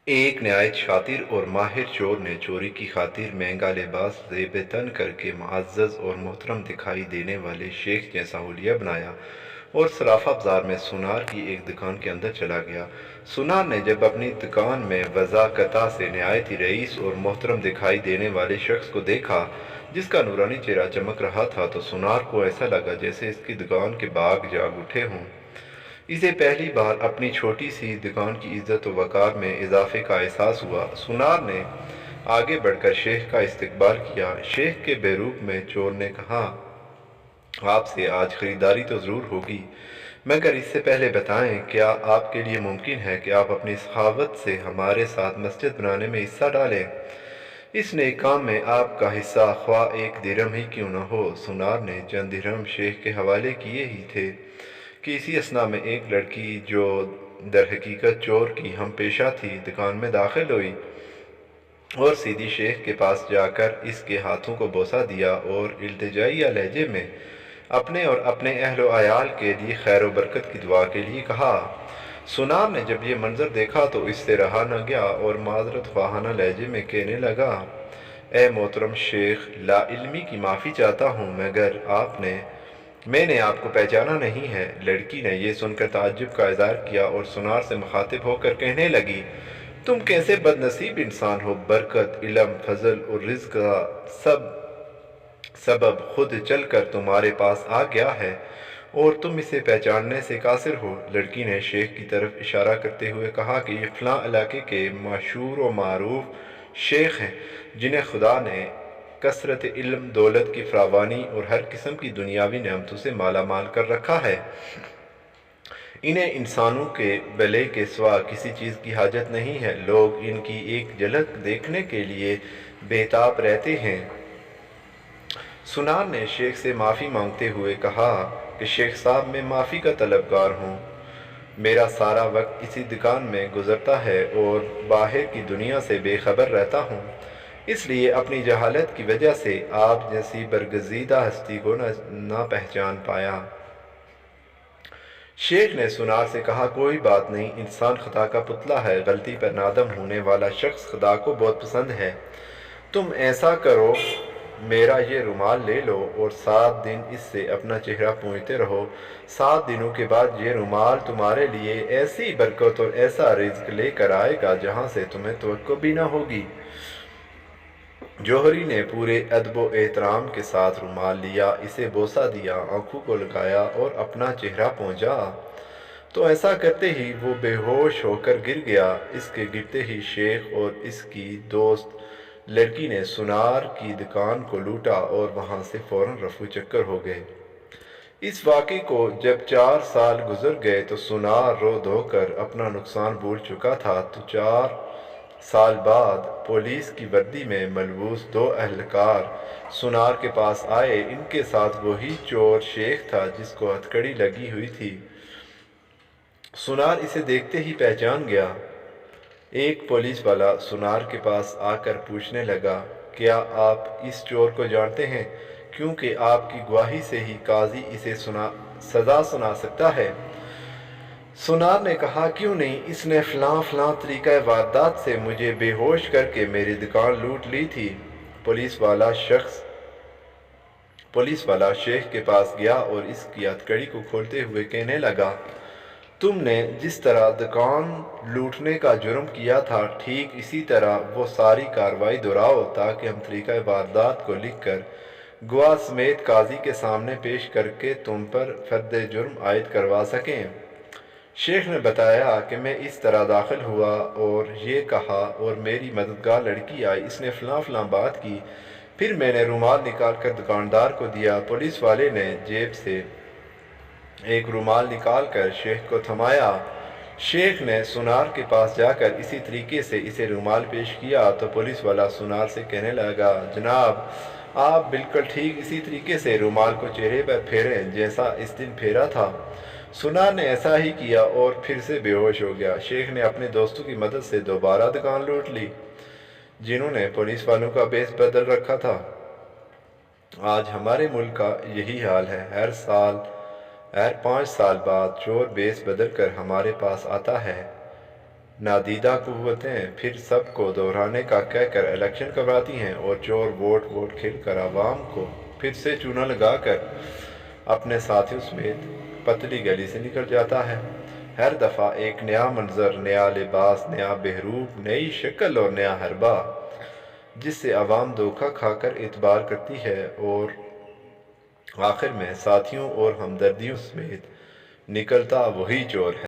एक नहायत शातिर और माहिर चोर ने चोरी की खातिर महंगा लिबास ज़ेब तन करके मुअज़्ज़ज़ और मोहतरम दिखाई देने वाले शेख जैसा हुलिया बनाया और सराफा बाजार में सुनार की एक दुकान के अंदर चला गया। सुनार ने जब अपनी दुकान में वज़ाकता से नहायत ही रईस और मोहतरम दिखाई देने वाले शख्स को देखा, जिसका नूरानी चेहरा चमक रहा था, तो सुनार को ऐसा लगा जैसे इसकी दुकान के बाग जाग उठे हों। इसे पहली बार अपनी छोटी सी दुकान की इज्जत व वक़ार में इजाफे का एहसास हुआ। सुनार ने आगे बढ़कर शेख का इस्तकबाल किया। शेख के बेरूप में चोर ने कहा, आपसे आज ख़रीदारी तो ज़रूर होगी, मगर इससे पहले बताएं, क्या आपके लिए मुमकिन है कि आप अपनी सखावत से हमारे साथ मस्जिद बनाने में हिस्सा डालें? इस नेक काम में आपका हिस्सा ख्वाह एक दिरहम ही क्यों न हो। सुनार ने चंद दिरहम शेख के हवाले किए ही थे कि इसी असना में एक लड़की, जो दर हकीकत चोर की हम पेशा थी, दुकान में दाखिल हुई और सीधी शेख के पास जाकर इसके हाथों को बोसा दिया और इल्तिजाइया लहजे में अपने और अपने अहलो अयाल के लिए खैर व बरकत की दुआ के लिए कहा। सुनार ने जब ये मंजर देखा तो इससे रहा न गया और माजरत ख्वाहाना लहजे में कहने लगा, ए मोहतरम शेख, लाइल्मी की माफ़ी चाहता हूँ, मगर मैंने आपको पहचाना नहीं है। लड़की ने यह सुनकर ताज्जुब का इज़हार किया और सुनार से मुखातिब होकर कहने लगी, तुम कैसे बदनसीब इंसान हो। बरकत, इल्म, फजल और रिज़्क का सबब खुद चल कर तुम्हारे पास आ गया है और तुम इसे पहचानने से कासिर हो। लड़की ने शेख की तरफ इशारा करते हुए कहा कि ये फ़लाँ इलाके के मशहूर व मारूफ शेख हैं, जिन्हें खुदा ने कसरत इल्म, दौलत की फरावानी और हर किस्म की दुनियावी नेमतों से माला माल कर रखा है। इन्हें इंसानों के भले के सिवा किसी चीज़ की हाजत नहीं है। लोग इनकी एक झलक देखने के लिए बेताब रहते हैं। सुनार ने शेख से माफ़ी मांगते हुए कहा कि शेख साहब, मैं माफ़ी का तलबगार हूँ। मेरा सारा वक्त इसी दुकान में गुजरता है और बाहर की दुनिया से बेखबर रहता हूँ, इसलिए अपनी जहालत की वजह से आप जैसी बरगज़ीदा हस्ती को ना पहचान पाया। शेख ने सुनार से कहा, कोई बात नहीं, इंसान खुदा का पुतला है। गलती पर नादम होने वाला शख्स खुदा को बहुत पसंद है। तुम ऐसा करो, मेरा ये रुमाल ले लो और 7 दिन इससे अपना चेहरा पोंछते रहो। 7 दिनों के बाद ये रुमाल तुम्हारे लिए ऐसी बरकत और ऐसा रिज़्क लेकर आएगा जहाँ से तुम्हें तवक्को भी न होगी। जौहरी ने पूरे अदब व एहतराम के साथ रुमाल लिया, इसे बोसा दिया, आंखों को लगाया और अपना चेहरा पोंछा। तो ऐसा करते ही वो बेहोश होकर गिर गया। इसके गिरते ही शेख और इसकी दोस्त लड़की ने सुनार की दुकान को लूटा और वहाँ से फ़ौरन रफू चक्कर हो गए। इस वाक़े को जब 4 साल गुजर गए तो सुनार रो धोकर अपना नुकसान भूल चुका था। तो 4 साल बाद पुलिस की वर्दी में मलबूस 2 अहलकार सुनार के पास आए। इनके साथ वही चोर शेख था जिसको हथकड़ी लगी हुई थी। सुनार इसे देखते ही पहचान गया। एक पुलिस वाला सुनार के पास आकर पूछने लगा, क्या आप इस चोर को जानते हैं? क्योंकि आपकी गवाही से ही काजी इसे सज़ा सुना सकता है। सुनार ने कहा, क्यों नहीं, इसने फ़लाँ फ़लाँ तरीक़ा वारदात से मुझे बेहोश करके मेरी दुकान लूट ली थी। पुलिस वाला शेख के पास गया और इसकी हथकड़ी को खोलते हुए कहने लगा, तुमने जिस तरह दुकान लूटने का जुर्म किया था, ठीक इसी तरह वो सारी कार्रवाई दोहराओ ताकि हम तरीक़ा वारदात को लिख कर गवाह समेत काजी के सामने पेश करके तुम पर फर्द जुर्म आयद करवा सकें। शेख ने बताया कि मैं इस तरह दाखिल हुआ और ये कहा और मेरी मददगार लड़की आई, इसने फ़लाँ फ़लाँ बात की। फिर मैंने रुमाल निकाल कर दुकानदार को दिया। पुलिस वाले ने जेब से एक रुमाल निकाल कर शेख को थमाया। शेख ने सुनार के पास जाकर इसी तरीके से इसे रुमाल पेश किया तो पुलिस वाला सुनार से कहने लगा, जनाब, आप बिल्कुल ठीक इसी तरीके से रुमाल को चेहरे पर फेरें जैसा इस दिन फेरा था। सुनार ने ऐसा ही किया और फिर से बेहोश हो गया। शेख ने अपने दोस्तों की मदद से दोबारा दुकान लूट ली, जिन्होंने पुलिस वालों का बेस बदल रखा था। आज हमारे मुल्क का यही हाल है। हर 5 साल बाद चोर बेस बदल कर हमारे पास आता है। نادیدہ قوتیں پھر سب کو دہرانے کا کہہ کر الیکشن کرواتی ہیں اور چور ووٹ کھل کر عوام کو پھر سے چونا لگا کر اپنے ساتھیوں سمیت پتلی گلی سے نکل جاتا ہے۔ ہر دفعہ ایک نیا منظر، نیا لباس، نیا بہروپ، نئی شکل اور نیا حربہ، جس سے عوام دھوکہ کھا کر اعتبار کرتی ہے اور آخر میں ساتھیوں اور ہمدردیوں سمیت نکلتا وہی چور ہے۔